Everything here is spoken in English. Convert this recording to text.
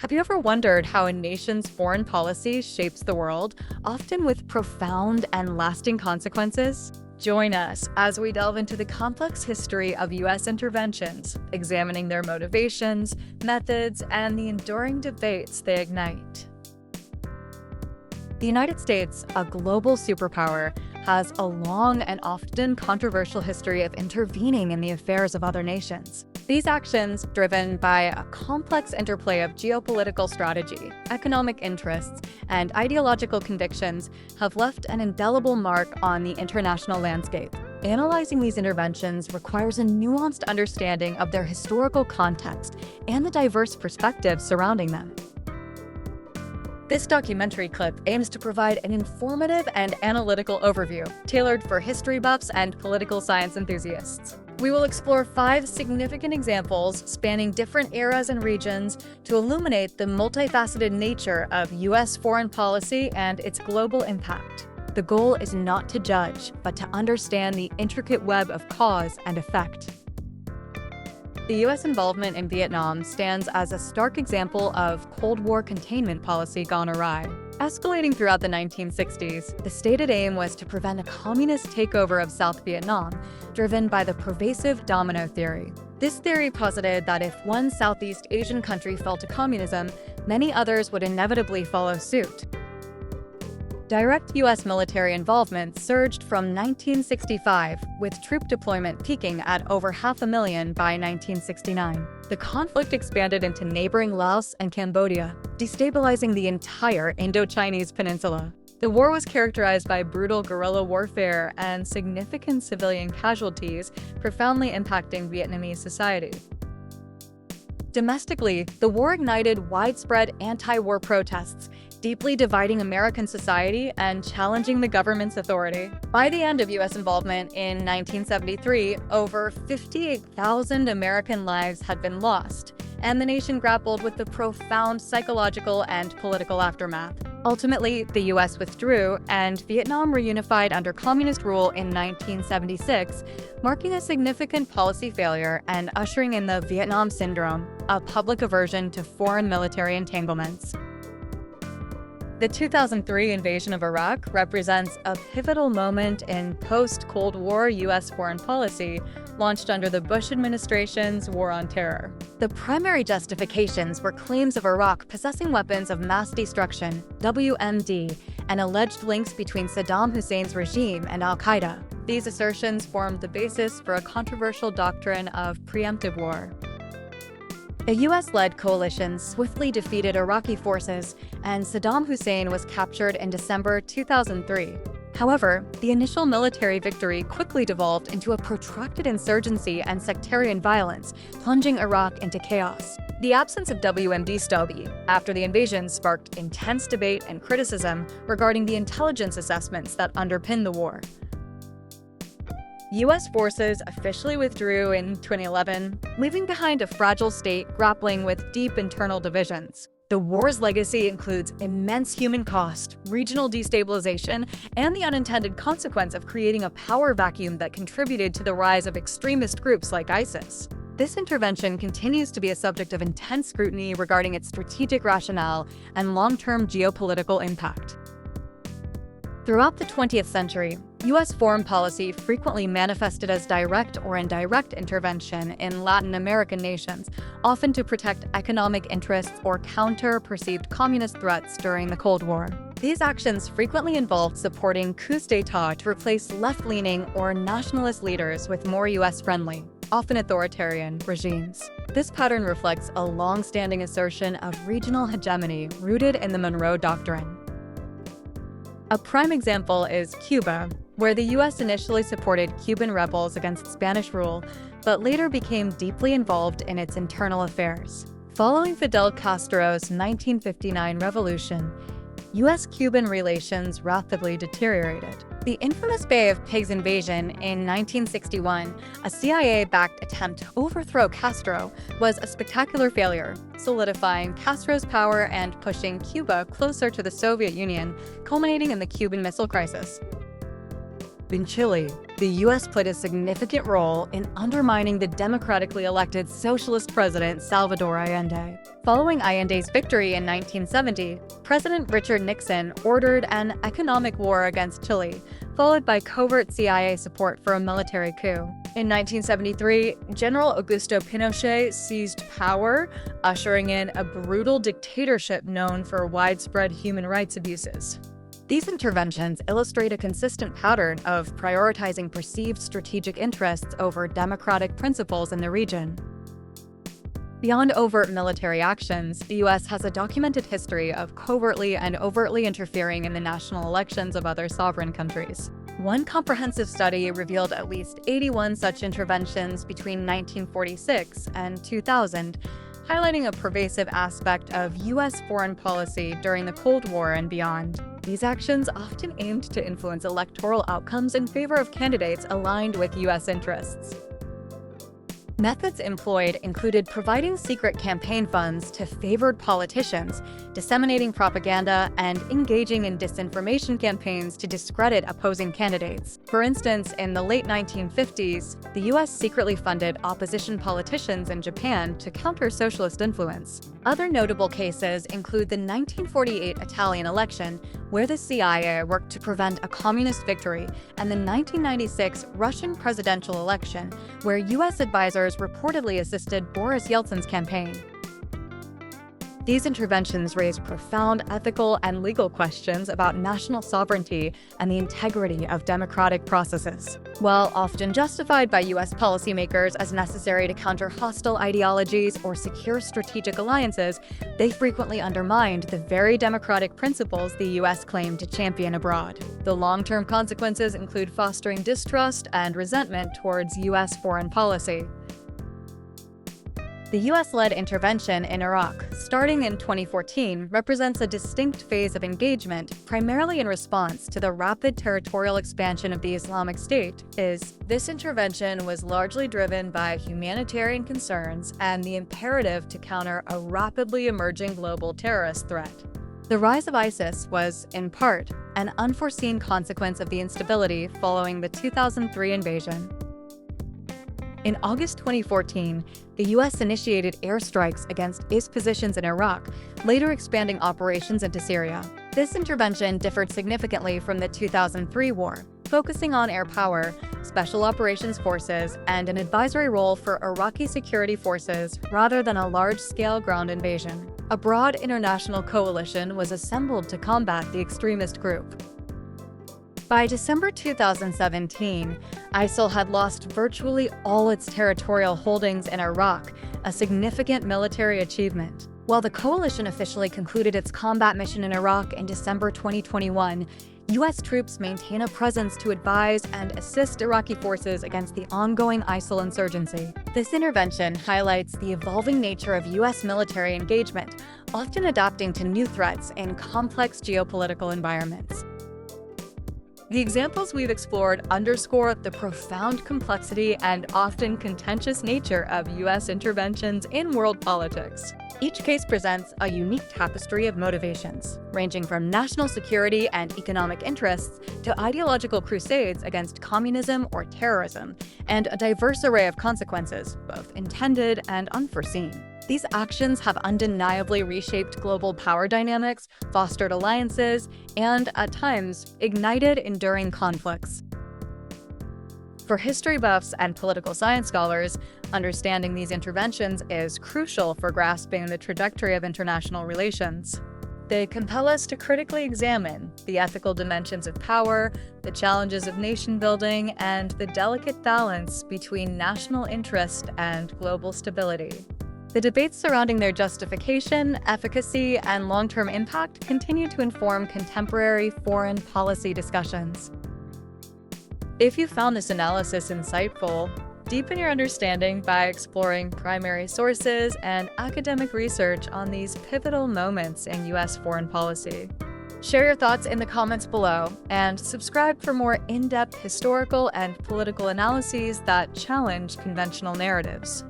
Have you ever wondered how a nation's foreign policy shapes the world, often with profound and lasting consequences? Join us as we delve into the complex history of U.S. interventions, examining their motivations, methods, and the enduring debates they ignite. The United States, a global superpower, has a long and often controversial history of intervening in the affairs of other nations. These actions, driven by a complex interplay of geopolitical strategy, economic interests, and ideological convictions, have left an indelible mark on the international landscape. Analyzing these interventions requires a nuanced understanding of their historical context and the diverse perspectives surrounding them. This documentary clip aims to provide an informative and analytical overview, tailored for history buffs and political science enthusiasts. We will explore 5 significant examples spanning different eras and regions to illuminate the multifaceted nature of U.S. foreign policy and its global impact. The goal is not to judge, but to understand the intricate web of cause and effect. The U.S. involvement in Vietnam stands as a stark example of Cold War containment policy gone awry. Escalating throughout the 1960s, the stated aim was to prevent a communist takeover of South Vietnam, driven by the pervasive domino theory. This theory posited that if one Southeast Asian country fell to communism, many others would inevitably follow suit. Direct U.S. military involvement surged from 1965, with troop deployment peaking at over 500,000 by 1969. The conflict expanded into neighboring Laos and Cambodia, destabilizing the entire Indo-Chinese peninsula. The war was characterized by brutal guerrilla warfare and significant civilian casualties, profoundly impacting Vietnamese society. Domestically, the war ignited widespread anti-war protests, deeply dividing American society and challenging the government's authority. By the end of U.S. involvement in 1973, over 58,000 American lives had been lost, and the nation grappled with the profound psychological and political aftermath. Ultimately, the U.S. withdrew, and Vietnam reunified under communist rule in 1976, marking a significant policy failure and ushering in the Vietnam Syndrome, a public aversion to foreign military entanglements. The 2003 invasion of Iraq represents a pivotal moment in post-Cold War U.S. foreign policy, launched under the Bush administration's War on Terror. The primary justifications were claims of Iraq possessing weapons of mass destruction, WMD, and alleged links between Saddam Hussein's regime and al-Qaeda. These assertions formed the basis for a controversial doctrine of preemptive war. A U.S.-led coalition swiftly defeated Iraqi forces, and Saddam Hussein was captured in December 2003. However, the initial military victory quickly devolved into a protracted insurgency and sectarian violence, plunging Iraq into chaos. The absence of WMD stubby after the invasion sparked intense debate and criticism regarding the intelligence assessments that underpinned the war. U.S. forces officially withdrew in 2011, leaving behind a fragile state grappling with deep internal divisions. The war's legacy includes immense human cost, regional destabilization, and the unintended consequence of creating a power vacuum that contributed to the rise of extremist groups like ISIS. This intervention continues to be a subject of intense scrutiny regarding its strategic rationale and long-term geopolitical impact. Throughout the 20th century, U.S. foreign policy frequently manifested as direct or indirect intervention in Latin American nations, often to protect economic interests or counter perceived communist threats during the Cold War. These actions frequently involved supporting coups d'état to replace left-leaning or nationalist leaders with more U.S.-friendly, often authoritarian, regimes. This pattern reflects a long-standing assertion of regional hegemony rooted in the Monroe Doctrine. A prime example is Cuba, where the U.S. initially supported Cuban rebels against Spanish rule, but later became deeply involved in its internal affairs. Following Fidel Castro's 1959 revolution, U.S.-Cuban relations rapidly deteriorated. The infamous Bay of Pigs invasion in 1961, a CIA-backed attempt to overthrow Castro, was a spectacular failure, solidifying Castro's power and pushing Cuba closer to the Soviet Union, culminating in the Cuban Missile Crisis. In Chile, the U.S. played a significant role in undermining the democratically elected socialist president Salvador Allende. Following Allende's victory in 1970, President Richard Nixon ordered an economic war against Chile, followed by covert CIA support for a military coup. In 1973, General Augusto Pinochet seized power, ushering in a brutal dictatorship known for widespread human rights abuses. These interventions illustrate a consistent pattern of prioritizing perceived strategic interests over democratic principles in the region. Beyond overt military actions, the U.S. has a documented history of covertly and overtly interfering in the national elections of other sovereign countries. One comprehensive study revealed at least 81 such interventions between 1946 and 2000, highlighting a pervasive aspect of U.S. foreign policy during the Cold War and beyond. These actions often aimed to influence electoral outcomes in favor of candidates aligned with U.S. interests. Methods employed included providing secret campaign funds to favored politicians, disseminating propaganda, and engaging in disinformation campaigns to discredit opposing candidates. For instance, in the late 1950s, the U.S. secretly funded opposition politicians in Japan to counter socialist influence. Other notable cases include the 1948 Italian election, where the CIA worked to prevent a communist victory, and the 1996 Russian presidential election, where U.S. advisors reportedly assisted Boris Yeltsin's campaign. These interventions raise profound ethical and legal questions about national sovereignty and the integrity of democratic processes. While often justified by U.S. policymakers as necessary to counter hostile ideologies or secure strategic alliances, they frequently undermined the very democratic principles the U.S. claimed to champion abroad. The long-term consequences include fostering distrust and resentment towards U.S. foreign policy. The U.S.-led intervention in Iraq, starting in 2014, represents a distinct phase of engagement, primarily in response to the rapid territorial expansion of the Islamic State. This intervention was largely driven by humanitarian concerns and the imperative to counter a rapidly emerging global terrorist threat. The rise of ISIS was, in part, an unforeseen consequence of the instability following the 2003 invasion. In August 2014, the U.S. initiated airstrikes against IS positions in Iraq, later expanding operations into Syria. This intervention differed significantly from the 2003 war, focusing on air power, special operations forces, and an advisory role for Iraqi security forces rather than a large-scale ground invasion. A broad international coalition was assembled to combat the extremist group. By December 2017, ISIL had lost virtually all its territorial holdings in Iraq, a significant military achievement. While the coalition officially concluded its combat mission in Iraq in December 2021, U.S. troops maintain a presence to advise and assist Iraqi forces against the ongoing ISIL insurgency. This intervention highlights the evolving nature of U.S. military engagement, often adapting to new threats in complex geopolitical environments. The examples we've explored underscore the profound complexity and often contentious nature of U.S. interventions in world politics. Each case presents a unique tapestry of motivations, ranging from national security and economic interests to ideological crusades against communism or terrorism, and a diverse array of consequences, both intended and unforeseen. These actions have undeniably reshaped global power dynamics, fostered alliances, and, at times, ignited enduring conflicts. For history buffs and political science scholars, understanding these interventions is crucial for grasping the trajectory of international relations. They compel us to critically examine the ethical dimensions of power, the challenges of nation-building, and the delicate balance between national interest and global stability. The debates surrounding their justification, efficacy, and long-term impact continue to inform contemporary foreign policy discussions. If you found this analysis insightful, deepen your understanding by exploring primary sources and academic research on these pivotal moments in U.S. foreign policy. Share your thoughts in the comments below, and subscribe for more in-depth historical and political analyses that challenge conventional narratives.